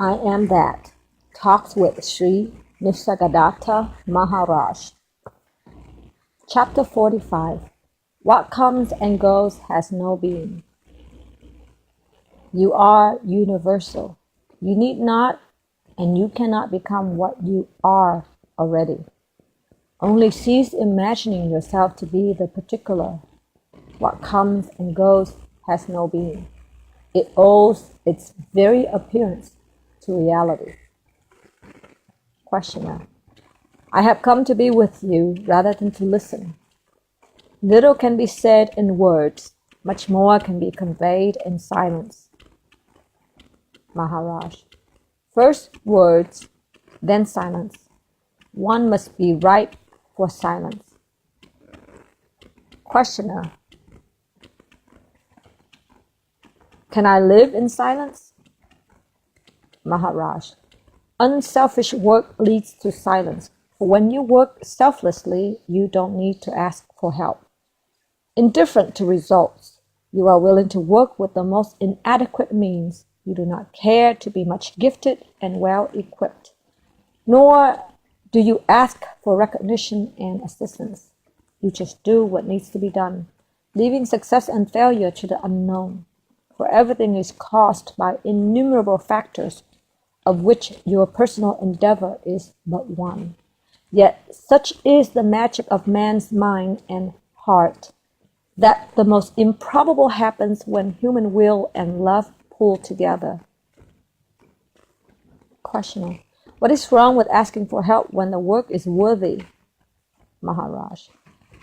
I Am That. Talks with Sri Nisargadatta Maharaj. Chapter 45. What comes and goes has no being. You are universal. You need not and you cannot become what you are already. Only cease imagining yourself to be the particular. What comes and goes has no being. It owes its very appearance to reality. Questioner. I have come to be with you rather than to listen. Little can be said in words, much more can be conveyed in silence. Maharaj. First words, then silence. One must be ripe for silence. Questioner. Can I live in silence? Maharaj. Unselfish work leads to silence, for when you work selflessly, you don't need to ask for help. Indifferent to results, you are willing to work with the most inadequate means. You do not care to be much gifted and well equipped, nor do you ask for recognition and assistance. You just do what needs to be done, leaving success and failure to the unknown. For everything is caused by innumerable factors, of which your personal endeavor is but one. Yet such is the magic of man's mind and heart, that the most improbable happens when human will and love pull together. Questioner. What is wrong with asking for help when the work is worthy? Maharaj.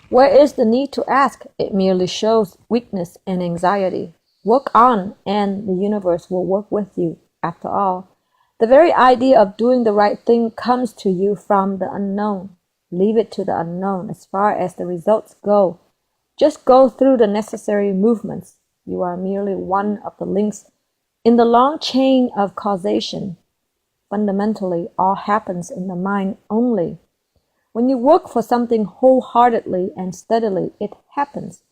Where is the need to ask? It merely shows weakness and anxiety. Work on, and the universe will work with you. After all, the very idea of doing the right thing comes to you from the unknown. Leave it to the unknown as far as the results go. Just go through the necessary movements. You are merely one of the links in the long chain of causation. Fundamentally, all happens in the mind only. When you work for something wholeheartedly and steadily, it happens.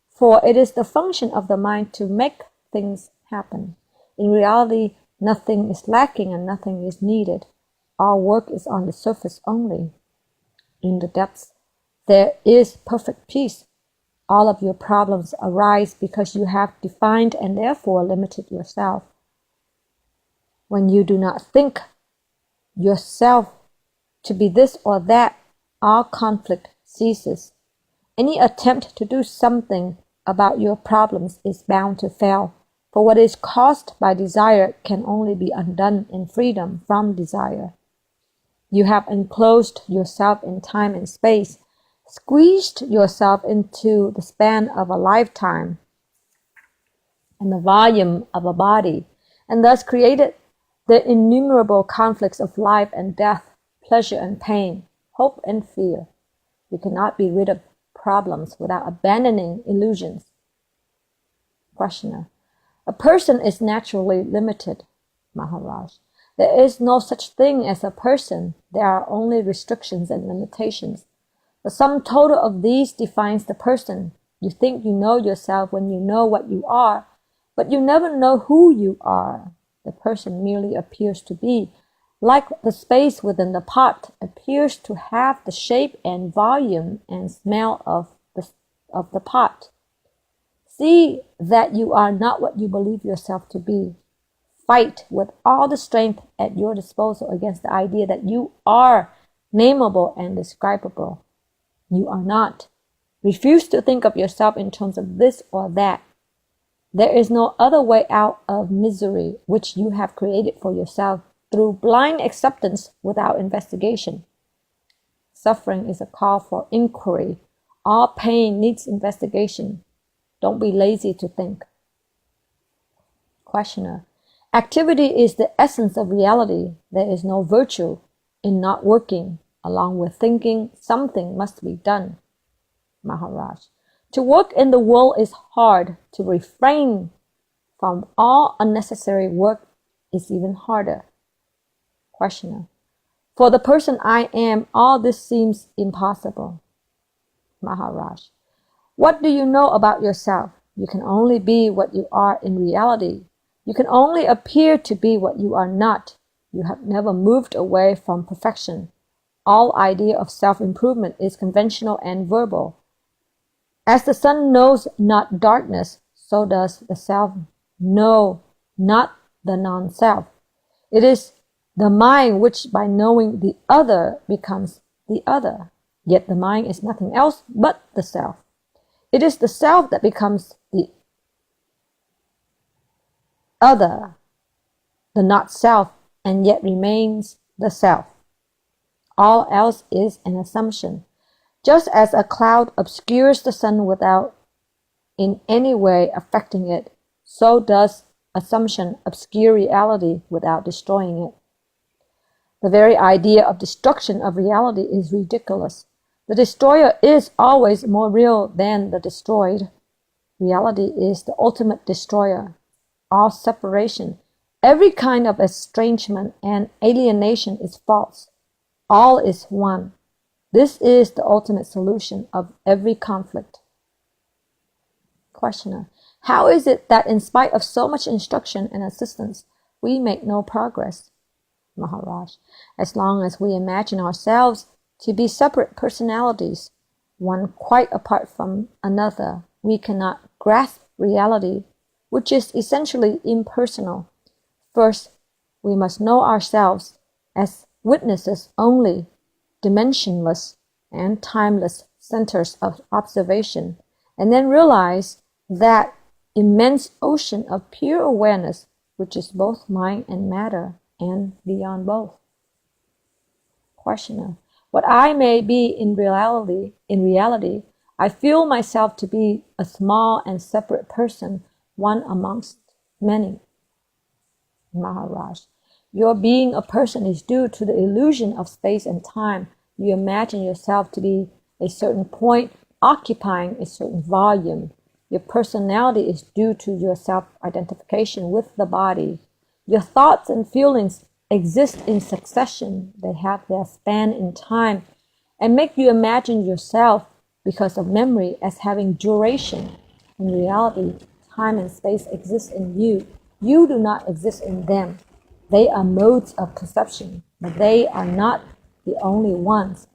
For it is the function of the mind to make things happen. In reality, nothing is lacking and nothing is needed. All work is on the surface only. In the depths, there is perfect peace. All of your problems arise because you have defined and therefore limited yourself. When you do not think yourself to be this or that, all conflict ceases. Any attempt to do something about your problems is bound to fail, for what is caused by desire can only be undone in freedom from desire. You have enclosed yourself in time and space, squeezed yourself into the span of a lifetime and the volume of a body, and thus created the innumerable conflicts of life and death, pleasure and pain, hope and fear. You cannot be rid of problems without abandoning illusions. Questioner. A person is naturally limited. Maharaj. There is no such thing as a person. There are only restrictions and limitations. The sum total of these defines the person. You think you know yourself when you know what you are, but you never know who you are. The person merely appears to be, like the space within the pot appears to have the shape and volume and smell of the pot. See that you are not what you believe yourself to be. Fight with all the strength at your disposal against the idea that you are nameable and describable. You are not. Refuse to think of yourself in terms of this or that. There is no other way out of misery which you have created for yourself through blind acceptance without investigation. Suffering is a call for inquiry. All pain needs investigation. Don't be lazy to think. Questioner. Activity is the essence of reality. There is no virtue in not working. Along with thinking, something must be done. Maharaj. To work in the world is hard. To refrain from all unnecessary work is even harder. Questioner. For the person I am, all this seems impossible. Maharaj. What do you know about yourself? You can only be what you are in reality. You can only appear to be what you are not. You have never moved away from perfection. All idea of self-improvement is conventional and verbal. As the sun knows not darkness, so does the self know not the non-self. It is the mind which by knowing the other becomes the other. Yet the mind is nothing else but the self. It is the self that becomes the other, the not self, and yet remains the self. All else is an assumption. Just as a cloud obscures the sun without in any way affecting it, so does assumption obscure reality without destroying it. The very idea of destruction of reality is ridiculous. The destroyer is always more real than the destroyed. Reality is the ultimate destroyer. All separation, every kind of estrangement and alienation is false. All is one. This is the ultimate solution of every conflict. Questioner: how is it that in spite of so much instruction and assistance, we make no progress? Maharaj: as long as we imagine ourselves to be separate personalities, one quite apart from another, we cannot grasp reality, which is essentially impersonal. First, we must know ourselves as witnesses only, dimensionless and timeless centers of observation, and then realize that immense ocean of pure awareness, which is both mind and matter, and beyond both. Questioner: what I may be in reality, I feel myself to be a small and separate person, one amongst many. Maharaj: your being a person is due to the illusion of space and time. You imagine yourself to be a certain point occupying a certain volume. Your personality is due to your self-identification with the body. Your thoughts and feelings exist in succession. They have their span in time and make you imagine yourself, because of memory, as having duration. In reality, time and space exist in you. You do not exist in them. They are modes of perception, but they are not the only ones.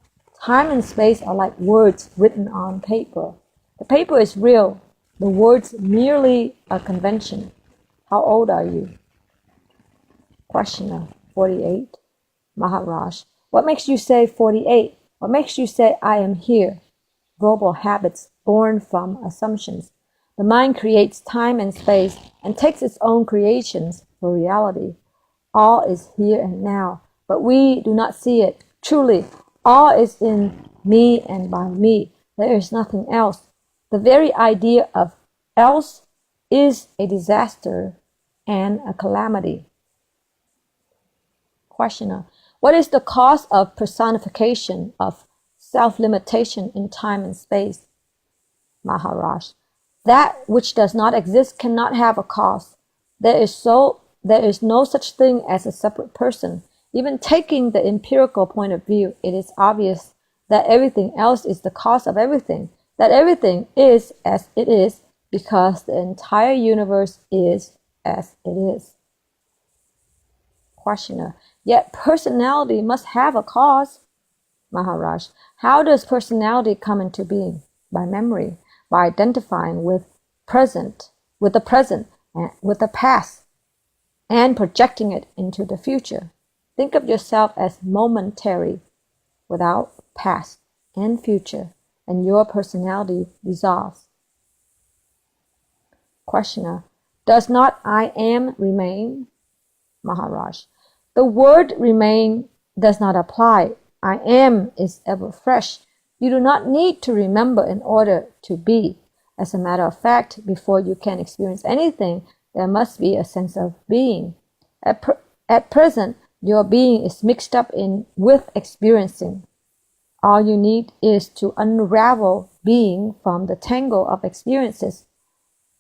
Time and space are like words written on paper. The paper is real. The words merely a convention. How old are you? Questioner: 48. Maharaj: what makes you say 48? What makes you say I am here? Verbal habits born from assumptions. The mind creates time and space and takes its own creations for reality. All is here and now, but we do not see it. Truly, all is in me and by me. There is nothing else. The very idea of else is a disaster and a calamity. Questioner: what is the cause of personification, of self-limitation in time and space? Maharaj: that which does not exist cannot have a cause. There is no such thing as a separate person. Even taking the empirical point of view, it is obvious that everything else is the cause of everything, that everything is as it is because the entire universe is as it is. Questioner: yet personality must have a cause. Maharaj: how does personality come into being? By memory, by identifying with the present, and with the past, and projecting it into the future. Think of yourself as momentary, without past and future, and your personality dissolves. Questioner: does not I am remain? Maharaj: the word remain does not apply. I am is ever fresh. You do not need to remember in order to be. As a matter of fact, before you can experience anything, there must be a sense of being. At present, your being is mixed up with experiencing. All you need is to unravel being from the tangle of experiences.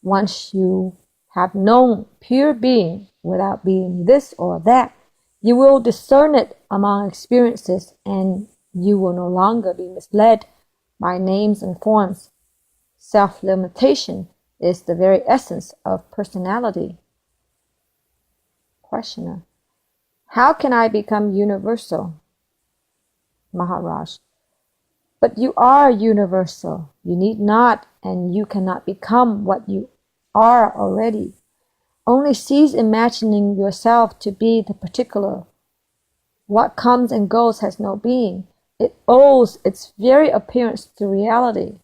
Once you have known pure being without being this or that, you will discern it among experiences, and you will no longer be misled by names and forms. Self-limitation is the very essence of personality. Questioner: How can I become universal? Maharaj. But you are universal. You need not, and you cannot become what you are already. Only cease imagining yourself to be the particular. What comes and goes has no being. It owes its very appearance to reality.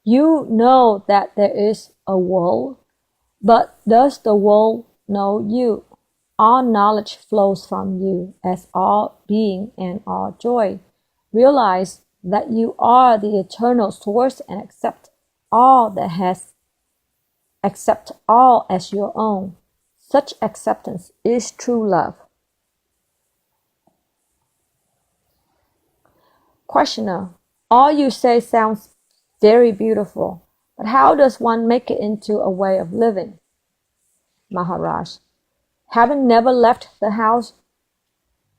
You know that there is a world, but does the world know you? All knowledge flows from you as all being and all joy. Realize that you are the eternal source and accept all as your own. Such acceptance is true love. Questioner. All you say sounds very beautiful, but how does one make it into a way of living? Maharaj. Having never left the house,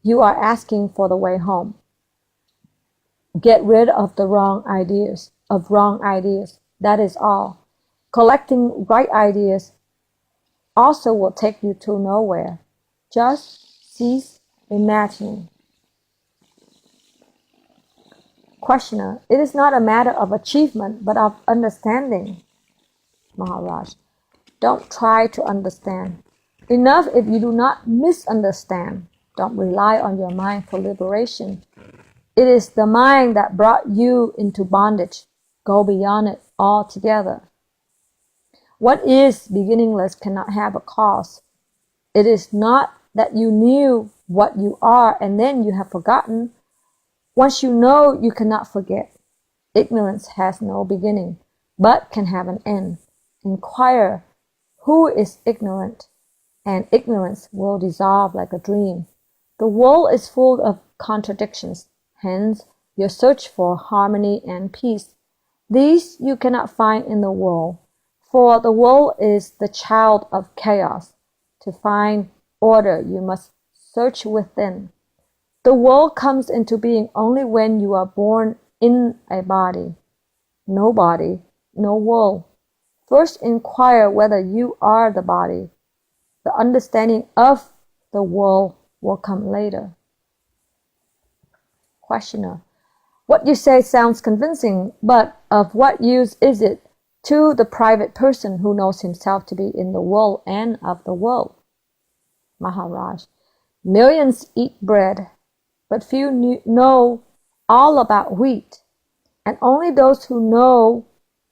you are asking for the way home. Get rid of the wrong ideas. That is all. Collecting right ideas also will take you to nowhere. Just cease imagining. Questioner. It is not a matter of achievement, but of understanding. Maharaj. Don't try to understand. Enough if you do not misunderstand. Don't rely on your mind for liberation. It is the mind that brought you into bondage. Go beyond it altogether. What is beginningless cannot have a cause. It is not that you knew what you are and then you have forgotten. Once you know, you cannot forget. Ignorance has no beginning, but can have an end. Inquire, who is ignorant? And ignorance will dissolve like a dream. The world is full of contradictions. Hence, your search for harmony and peace. These you cannot find in the world, for the world is the child of chaos. To find order, you must search within. The world comes into being only when you are born in a body. No body, no world. First inquire whether you are the body. The understanding of the world will come later. Questioner. What you say sounds convincing, but of what use is it to the private person who knows himself to be in the world and of the world? Maharaj. Millions eat bread, but few know all about wheat, and only those who know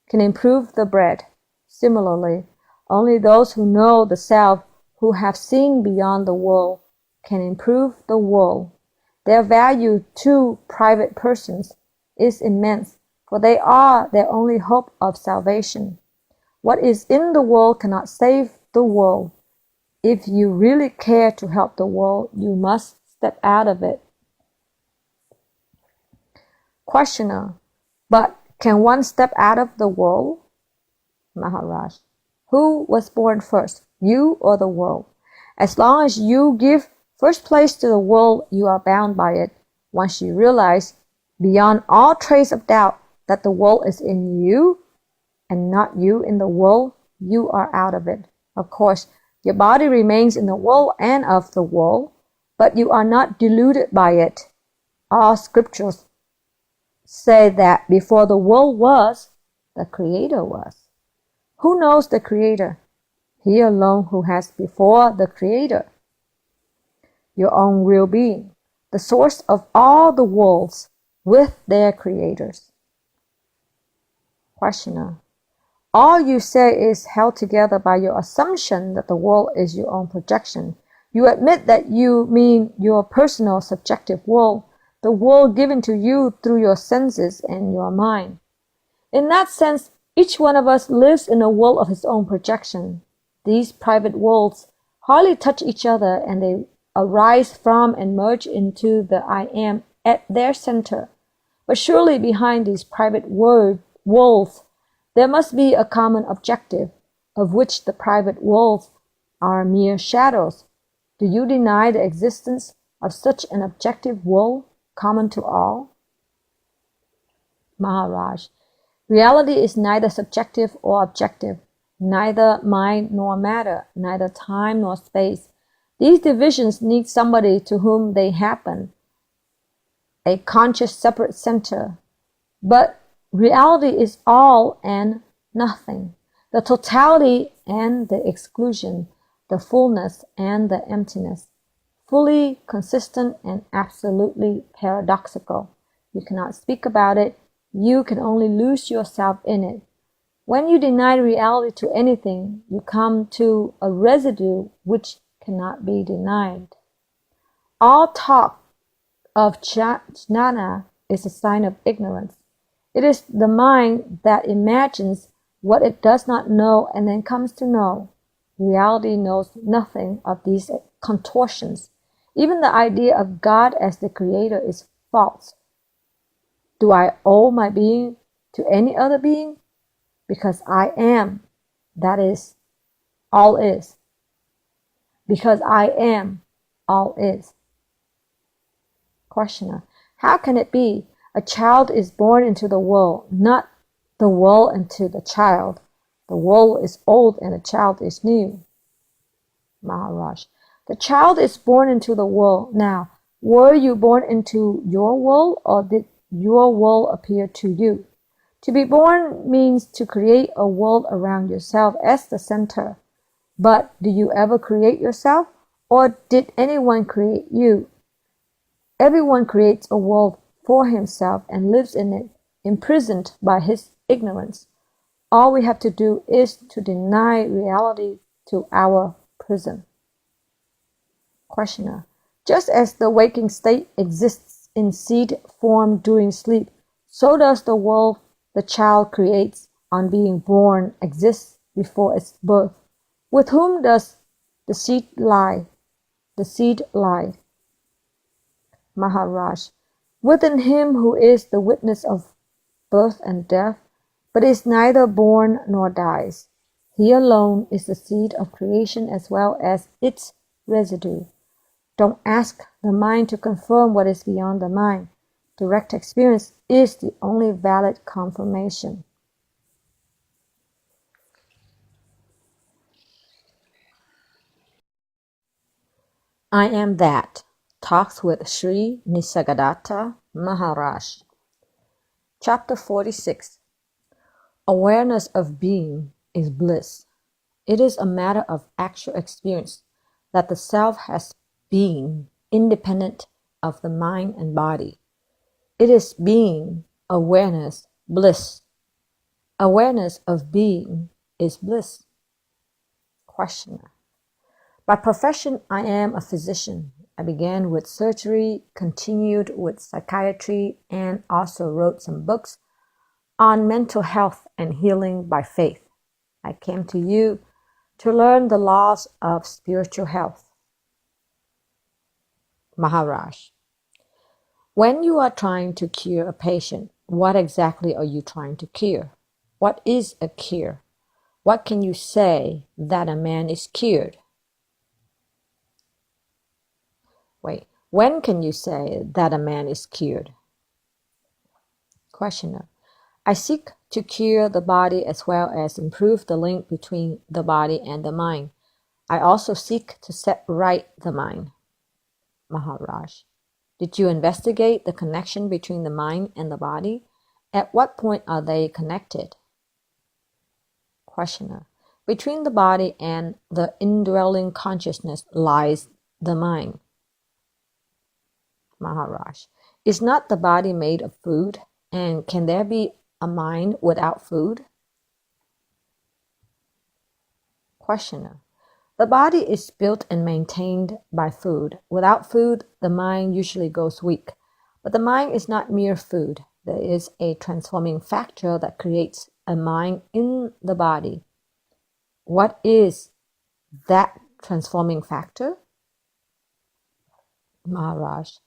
can improve the bread. Similarly, only those who know the self, who have seen beyond the world, can improve the world. Their value to private persons is immense, for they are their only hope of salvation. What is in the world cannot save the world. If you really care to help the world, you must step out of it. Questioner. But can one step out of the world? Maharaj. Who was born first, you or the world? As long as you give first place to the world, you are bound by it. Once you realize, beyond all trace of doubt, that the world is in you and not you in the world, you are out of it. Of course, your body remains in the world and of the world, but you are not deluded by it. All scriptures say that before the world was, the Creator was. Who knows the Creator? He alone who has before the Creator. Your own real being, the source of all the worlds with their creators. Questioner. All you say is held together by your assumption that the world is your own projection. You admit that you mean your personal subjective world, the world given to you through your senses and your mind. In that sense, each one of us lives in a world of his own projection. These private worlds hardly touch each other, and they arise from and merge into the I am at their center. But surely behind these private worlds, there must be a common objective, of which the private worlds are mere shadows. Do you deny the existence of such an objective world common to all? Maharaj. Reality is neither subjective or objective, neither mind nor matter, neither time nor space. These divisions need somebody to whom they happen, a conscious separate center. But reality is all and nothing, the totality and the exclusion, the fullness and the emptiness, fully consistent and absolutely paradoxical. You cannot speak about it, you can only lose yourself in it. When you deny reality to anything, you come to a residue which cannot be denied. All talk of jnana is a sign of ignorance. It is the mind that imagines what it does not know and then comes to know. Reality knows nothing of these contortions. Even the idea of God as the creator is false. Do I owe my being to any other being? Because I am, that is, all is. Because I am, all is. Questioner. How can it be? A child is born into the world, not the world into the child. The world is old and the child is new. Maharaj. The child is born into the world. Now, were you born into your world, or did your world appear to you? To be born means to create a world around yourself as the center. But do you ever create yourself, or did anyone create you? Everyone creates a world for himself and lives in it, imprisoned by his ignorance. All we have to do is to deny reality to our prison. Questioner. Just as the waking state exists in seed form during sleep, so does the world the child creates on being born exist before its birth. With whom does the seed lie? The seed lies. Maharaj. Within him who is the witness of birth and death, but is neither born nor dies. He alone is the seed of creation as well as its residue. Don't ask the mind to confirm what is beyond the mind. Direct experience is the only valid confirmation. I am that. Talks with Sri Nisargadatta Maharaj. Chapter 46. Awareness of being is bliss. It is a matter of actual experience that the self has being independent of the mind and body. It is being, awareness, bliss. Awareness of being is bliss. Questioner. By profession, I am a physician. I began with surgery, continued with psychiatry, and also wrote some books on mental health and healing by faith. I came to you to learn the laws of spiritual health. Maharaj. When you are trying to cure a patient, what exactly are you trying to cure? What is a cure? What can you say that a man is cured? When can you say that a man is cured? Questioner. I seek to cure the body as well as improve the link between the body and the mind. I also seek to set right the mind. Maharaj. Did you investigate the connection between the mind and the body? At what point are they connected? Questioner. Between the body and the indwelling consciousness lies the mind. Maharaj. Is not the body made of food? And can there be a mind without food? Questioner. The body is built and maintained by food. Without food, the mind usually goes weak. But the mind is not mere food. There is a transforming factor that creates a mind in the body. What is that transforming factor? Maharaj.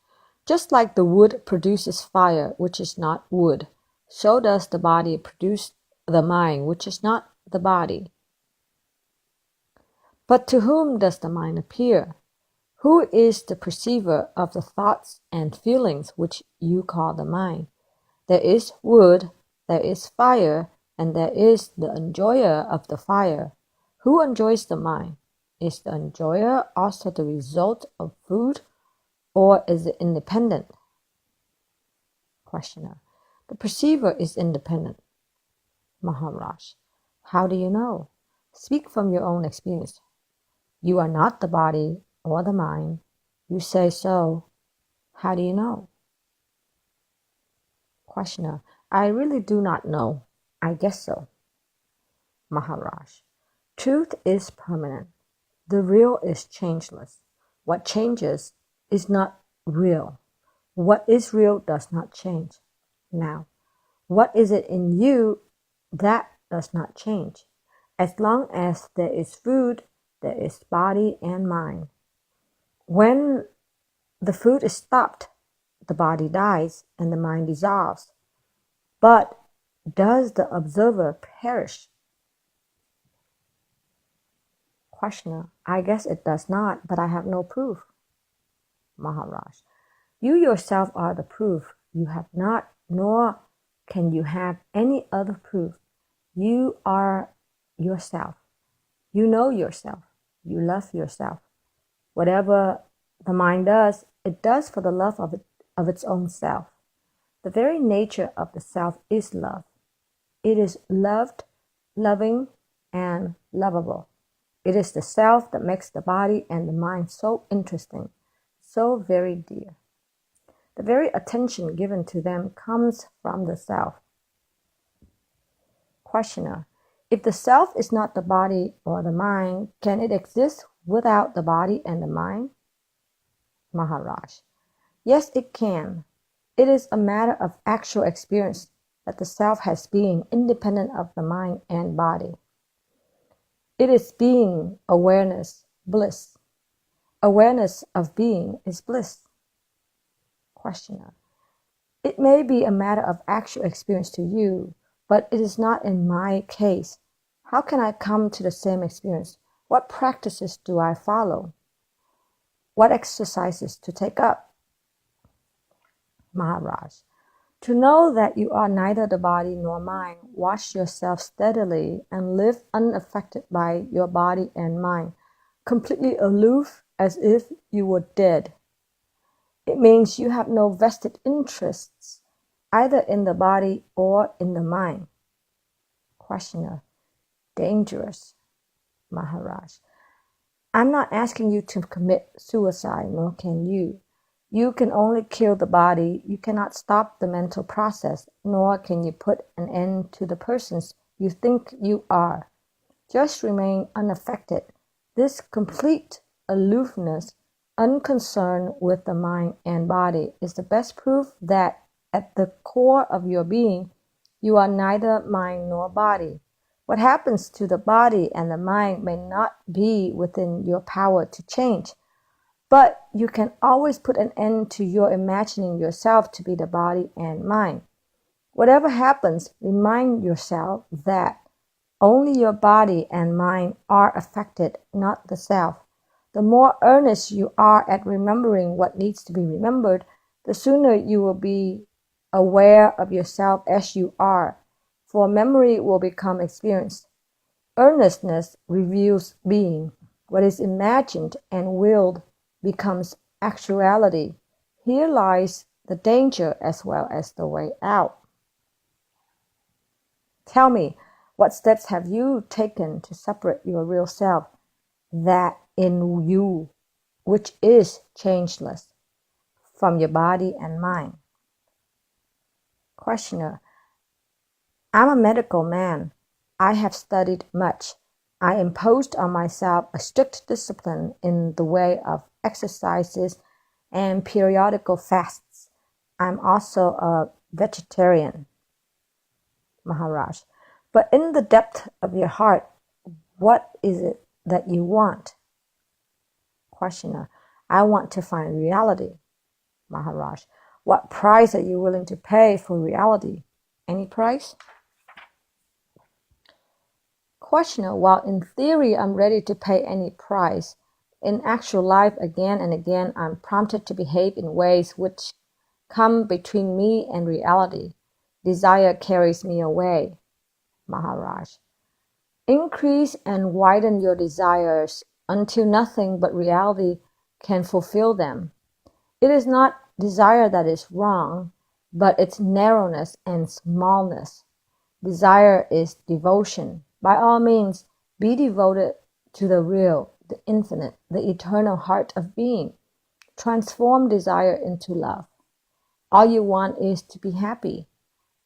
Just like the wood produces fire, which is not wood, so does the body produce the mind, which is not the body. But to whom does the mind appear? Who is the perceiver of the thoughts and feelings which you call the mind? There is wood, there is fire, and there is the enjoyer of the fire. Who enjoys the mind? Is the enjoyer also the result of food, or is it independent? Questioner. The perceiver is independent. Maharaj. How do you know? Speak from your own experience. You are not the body or the mind. You say so. How do you know? Questioner. I really do not know. I guess so. Maharaj. Truth is permanent. The real is changeless. What changes is not real. What is real does not change. Now, what is it in you that does not change? As long as there is food, there is body and mind. When the food is stopped, the body dies and the mind dissolves. But does the observer perish? Questioner. I guess it does not, but I have no proof. Maharaj. You yourself are the proof. You have not, nor can you have any other proof. You are yourself. You know yourself. You love yourself. Whatever the mind does, it does for the love of its own self. The very nature of the self is love. It is loved, loving, and lovable. It is the self that makes the body and the mind so interesting, so very dear. The very attention given to them comes from the self. Questioner. If the self is not the body or the mind, can it exist without the body and the mind? Maharaj. Yes, it can. It is a matter of actual experience that the self has being independent of the mind and body. It is being, awareness, bliss. Awareness of being is bliss. Questioner. It may be a matter of actual experience to you, but it is not in my case. How can I come to the same experience? What practices do I follow? What exercises to take up? Maharaj. To know that you are neither the body nor mind, watch yourself steadily and live unaffected by your body and mind, completely aloof as if you were dead. It means you have no vested interests either in the body or in the mind. Questioner. Dangerous. Maharaj. I'm not asking you to commit suicide, nor can you. You can only kill the body. You cannot stop the mental process, nor can you put an end to the persons you think you are. Just remain unaffected. This complete aloofness, unconcerned with the mind and body, is the best proof that at the core of your being, you are neither mind nor body. What happens to the body and the mind may not be within your power to change, but you can always put an end to your imagining yourself to be the body and mind. Whatever happens, remind yourself that only your body and mind are affected, not the self. The more earnest you are at remembering what needs to be remembered, the sooner you will be aware of yourself as you are, for memory will become experience. Earnestness reveals being. What is imagined and willed becomes actuality. Here lies the danger as well as the way out. Tell me, what steps have you taken to separate your real self, that in you, which is changeless, from your body and mind? Questioner. I'm a medical man. I have studied much. I imposed on myself a strict discipline in the way of exercises and periodical fasts. I'm also a vegetarian. Maharaj. But in the depth of your heart, what is it that you want? Questioner. I want to find reality. Maharaj. What price are you willing to pay for reality? Any price? Questioner. While in theory I'm ready to pay any price, in actual life again and again I'm prompted to behave in ways which come between me and reality. Desire carries me away. Maharaj. Increase and widen your desires until nothing but reality can fulfill them. It is not desire that is wrong, but its narrowness and smallness. Desire is devotion. By all means, be devoted to the real, the infinite, the eternal heart of being. Transform desire into love. All you want is to be happy.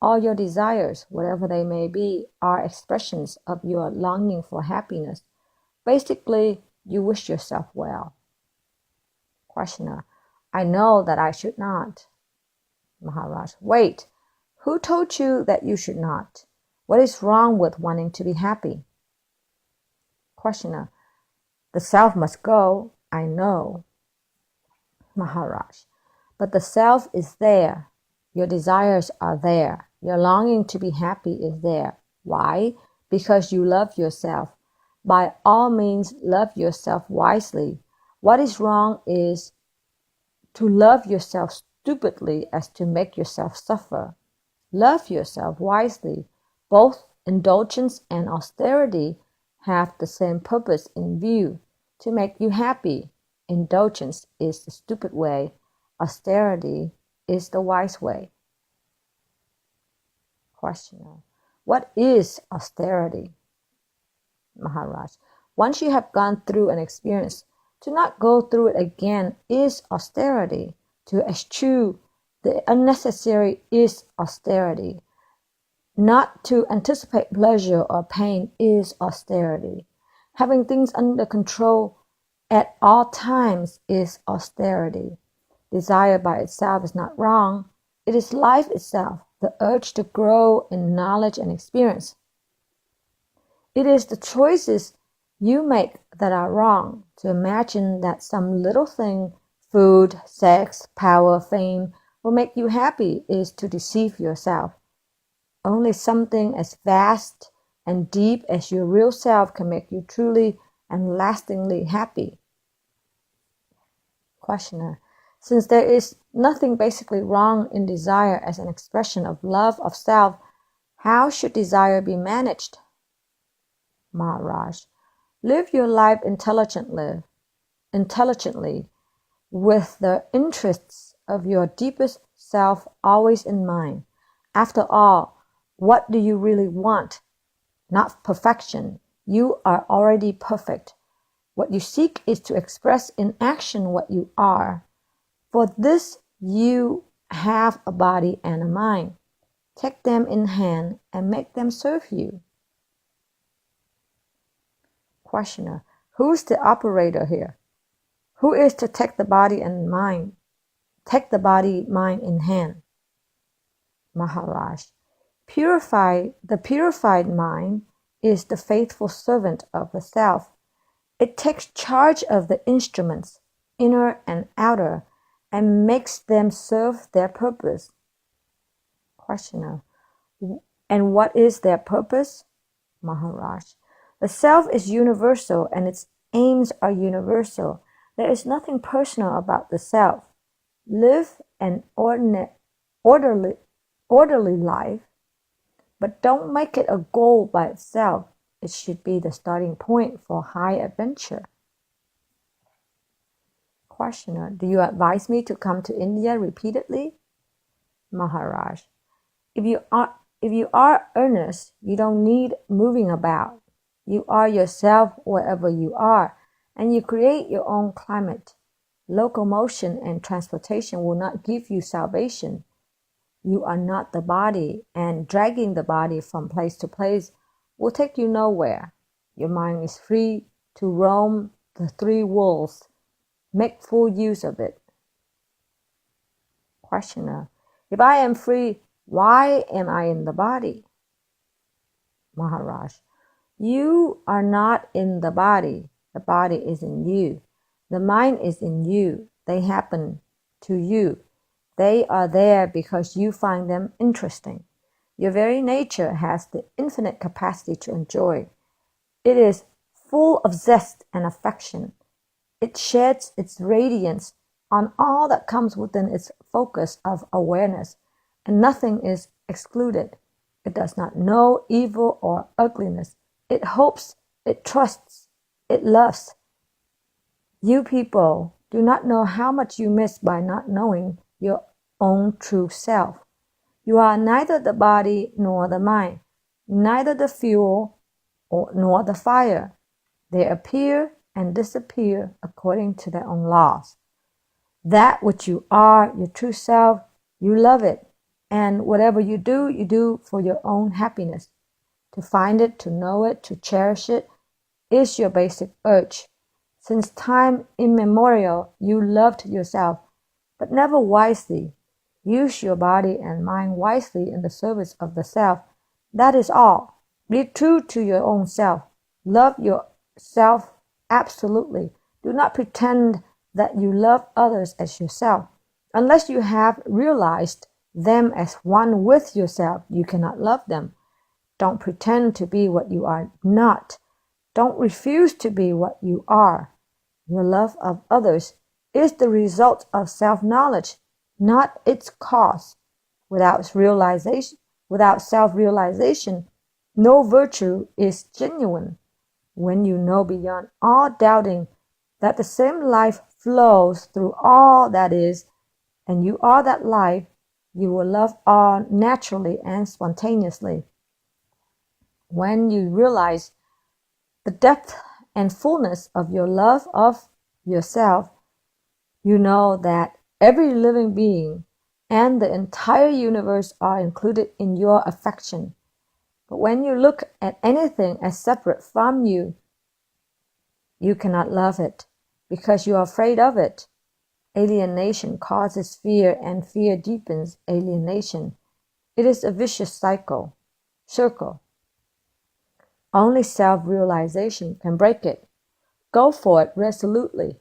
All your desires, whatever they may be, are expressions of your longing for happiness. Basically, you wish yourself well. Questioner: I know that I should not. Maharaj: Wait, who told you that you should not? What is wrong with wanting to be happy? Questioner: The self must go, I know. Maharaj: But the self is there. Your desires are there. Your longing to be happy is there. Why? Because you love yourself. By all means, love yourself wisely. What is wrong is to love yourself stupidly as to make yourself suffer. Love yourself wisely. Both indulgence and austerity have the same purpose in view, to make you happy. Indulgence is the stupid way. Austerity is the wise way. Questioner: What is austerity? Maharaj: Once you have gone through an experience, to not go through it again is austerity. To eschew the unnecessary is austerity. Not to anticipate pleasure or pain is austerity. Having things under control at all times is austerity. Desire by itself is not wrong. It is life itself, the urge to grow in knowledge and experience. It is the choices you make that are wrong. To imagine that some little thing, food, sex, power, fame, will make you happy is to deceive yourself. Only something as vast and deep as your real self can make you truly and lastingly happy. Questioner: Since there is nothing basically wrong in desire as an expression of love of self, how should desire be managed? Maharaj: Live your life intelligently, with the interests of your deepest self always in mind. After all, what do you really want? Not perfection. You are already perfect. What you seek is to express in action what you are. For this you have a body and a mind. Take them in hand and make them serve you. Questioner: Who's the operator here? Who is to take the body and mind? Take the body, mind in hand. Maharaj: The purified mind is the faithful servant of the self. It takes charge of the instruments, inner and outer, and makes them serve their purpose. Questioner: And what is their purpose? Maharaj: The self is universal and its aims are universal. There is nothing personal about the self. Live an orderly life, but don't make it a goal by itself. It should be the starting point for high adventure. Questioner: Do you advise me to come to India repeatedly? Maharaj: If you are earnest, you don't need moving about. You are yourself wherever you are, and you create your own climate. Locomotion and transportation will not give you salvation. You are not the body, and dragging the body from place to place will take you nowhere. Your mind is free to roam the three worlds. Make full use of it. Questioner: If I am free, why am I in the body? Maharaj: You are not in the body. The body is in you. The mind is in you. They happen to you. They are there because you find them interesting. Your very nature has the infinite capacity to enjoy. It is full of zest and affection. It sheds its radiance on all that comes within its focus of awareness, and nothing is excluded. It does not know evil or ugliness. It hopes, it trusts, it loves. You people do not know how much you miss by not knowing your own true self. You are neither the body nor the mind, neither the fuel nor the fire. They appear and disappear according to their own laws. That which you are, your true self, you love it, and whatever you do for your own happiness. To find it, to know it, to cherish it is your basic urge. Since time immemorial, you loved yourself, but never wisely. Use your body and mind wisely in the service of the self. That is all. Be true to your own self. Love yourself absolutely. Do not pretend that you love others as yourself. Unless you have realized them as one with yourself, you cannot love them. Don't pretend to be what you are not. Don't refuse to be what you are. Your love of others is the result of self-knowledge, not its cause. Without self-realization, no virtue is genuine. When you know beyond all doubting that the same life flows through all that is, and you are that life, you will love all naturally and spontaneously. When you realize the depth and fullness of your love of yourself, you know that every living being and the entire universe are included in your affection. But when you look at anything as separate from you, you cannot love it because you are afraid of it. Alienation causes fear, and fear deepens alienation. It is a vicious circle. Only self-realization can break it. Go for it resolutely.